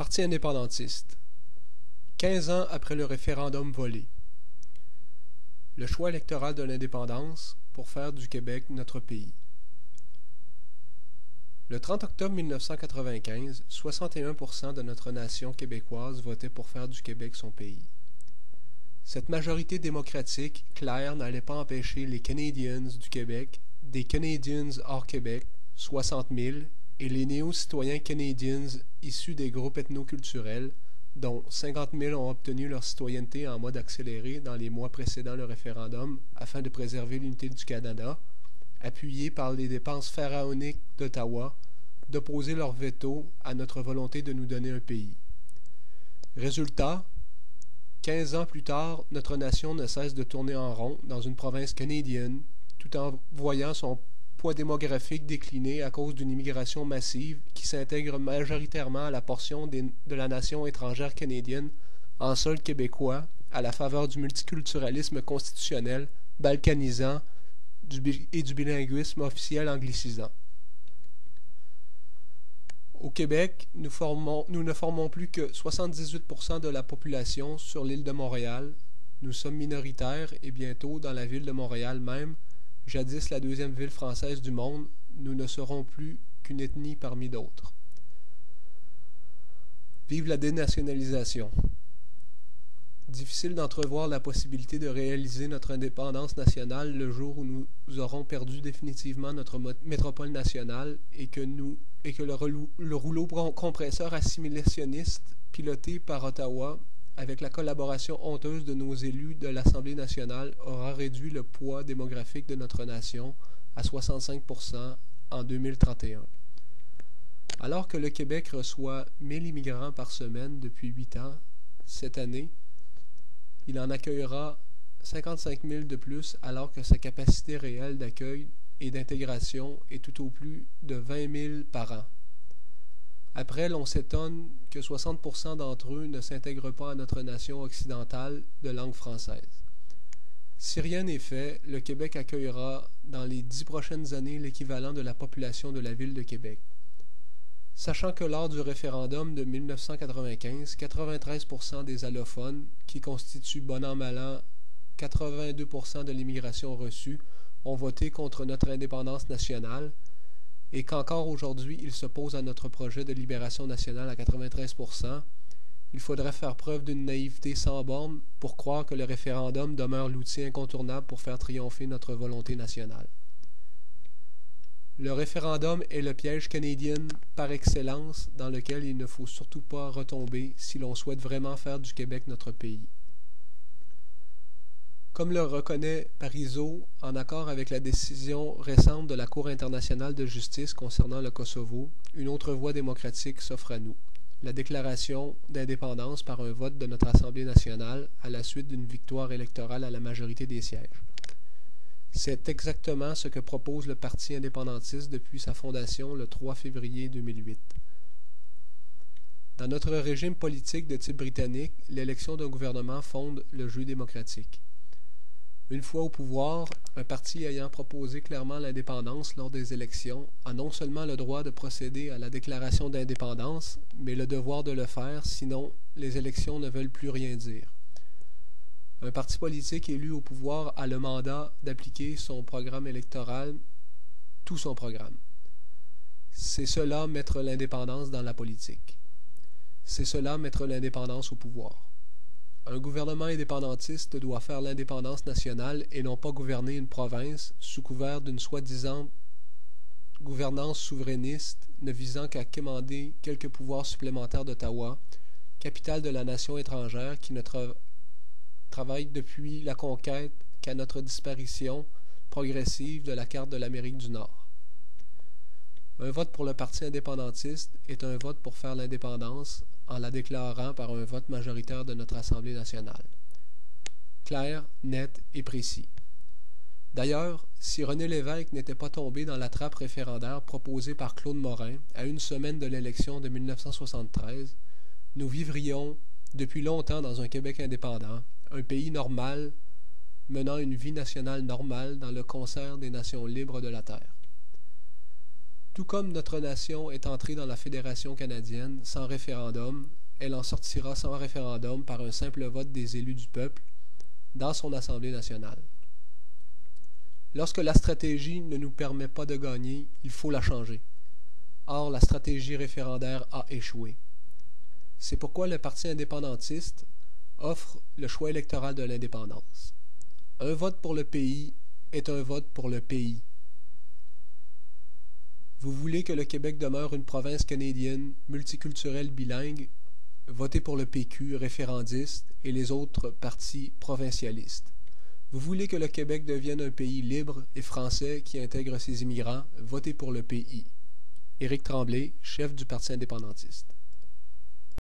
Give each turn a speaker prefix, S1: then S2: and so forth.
S1: Parti indépendantiste. 15 ans après le référendum volé. Le choix électoral de l'indépendance pour faire du Québec notre pays. Le 30 octobre 1995, 61% de notre nation québécoise votait pour faire du Québec son pays. Cette majorité démocratique claire n'allait pas empêcher les Canadiens du Québec, des Canadiens hors Québec, 60 000, et les néo-citoyens canadiens issus des groupes ethnoculturels, dont 50 000 ont obtenu leur citoyenneté en mode accéléré dans les mois précédant le référendum afin de préserver l'unité du Canada, appuyés par les dépenses pharaoniques d'Ottawa, d'opposer leur veto à notre volonté de nous donner un pays. Résultat, 15 ans plus tard, notre nation ne cesse de tourner en rond dans une province canadienne, tout en voyant son poids démographique décliner à cause d'une immigration massive qui s'intègre majoritairement à la portion de la nation étrangère canadienne en sol québécois à la faveur du multiculturalisme constitutionnel balkanisant et du bilinguisme officiel anglicisant. Au Québec, nous ne formons plus que 78% de la population sur l'île de Montréal. Nous sommes minoritaires et bientôt, dans la ville de Montréal même, jadis la deuxième ville française du monde, nous ne serons plus qu'une ethnie parmi d'autres. Vive la dénationalisation. Difficile d'entrevoir la possibilité de réaliser notre indépendance nationale le jour où nous aurons perdu définitivement notre métropole nationale et que le rouleau compresseur assimilationniste piloté par Ottawa, avec la collaboration honteuse de nos élus de l'Assemblée nationale, aura réduit le poids démographique de notre nation à 65% en 2031. Alors que le Québec reçoit 1000 immigrants par semaine depuis 8 ans, cette année, il en accueillera 55 000 de plus alors que sa capacité réelle d'accueil et d'intégration est tout au plus de 20 000 par an. Après, l'on s'étonne que 60% d'entre eux ne s'intègrent pas à notre nation occidentale de langue française. Si rien n'est fait, le Québec accueillera dans les 10 prochaines années l'équivalent de la population de la ville de Québec. Sachant que lors du référendum de 1995, 93% des allophones, qui constituent bon an mal an 82% de l'immigration reçue, ont voté contre notre indépendance nationale, et qu'encore aujourd'hui il s'oppose à notre projet de libération nationale à 93%, il faudrait faire preuve d'une naïveté sans borne pour croire que le référendum demeure l'outil incontournable pour faire triompher notre volonté nationale. Le référendum est le piège canadien par excellence dans lequel il ne faut surtout pas retomber si l'on souhaite vraiment faire du Québec notre pays. Comme le reconnaît Parizeau, en accord avec la décision récente de la Cour internationale de justice concernant le Kosovo, une autre voie démocratique s'offre à nous, la déclaration d'indépendance par un vote de notre Assemblée nationale à la suite d'une victoire électorale à la majorité des sièges. C'est exactement ce que propose le Parti indépendantiste depuis sa fondation le 3 février 2008. Dans notre régime politique de type britannique, l'élection d'un gouvernement fonde le jeu démocratique. Une fois au pouvoir, un parti ayant proposé clairement l'indépendance lors des élections a non seulement le droit de procéder à la déclaration d'indépendance, mais le devoir de le faire, sinon les élections ne veulent plus rien dire. Un parti politique élu au pouvoir a le mandat d'appliquer son programme électoral, tout son programme. C'est cela mettre l'indépendance dans la politique. C'est cela mettre l'indépendance au pouvoir. Un gouvernement indépendantiste doit faire l'indépendance nationale et non pas gouverner une province sous couvert d'une soi-disant gouvernance souverainiste ne visant qu'à quémander quelques pouvoirs supplémentaires d'Ottawa, capitale de la nation étrangère qui ne travaille depuis la conquête qu'à notre disparition progressive de la carte de l'Amérique du Nord. Un vote pour le Parti indépendantiste est un vote pour faire l'indépendance en la déclarant par un vote majoritaire de notre Assemblée nationale. Clair, net et précis. D'ailleurs, si René Lévesque n'était pas tombé dans la trappe référendaire proposée par Claude Morin à une semaine de l'élection de 1973, nous vivrions depuis longtemps dans un Québec indépendant, un pays normal, menant une vie nationale normale dans le concert des nations libres de la Terre. Tout comme notre nation est entrée dans la Fédération canadienne sans référendum, elle en sortira sans référendum par un simple vote des élus du peuple dans son Assemblée nationale. Lorsque la stratégie ne nous permet pas de gagner, il faut la changer. Or, la stratégie référendaire a échoué. C'est pourquoi le Parti indépendantiste offre le choix électoral de l'indépendance. Un vote pour le pays est un vote pour le pays. Vous voulez que le Québec demeure une province canadienne multiculturelle bilingue, votez pour le PQ référendiste et les autres partis provincialistes. Vous voulez que le Québec devienne un pays libre et français qui intègre ses immigrants, votez pour le PI. Éric Tremblay, chef du Parti indépendantiste.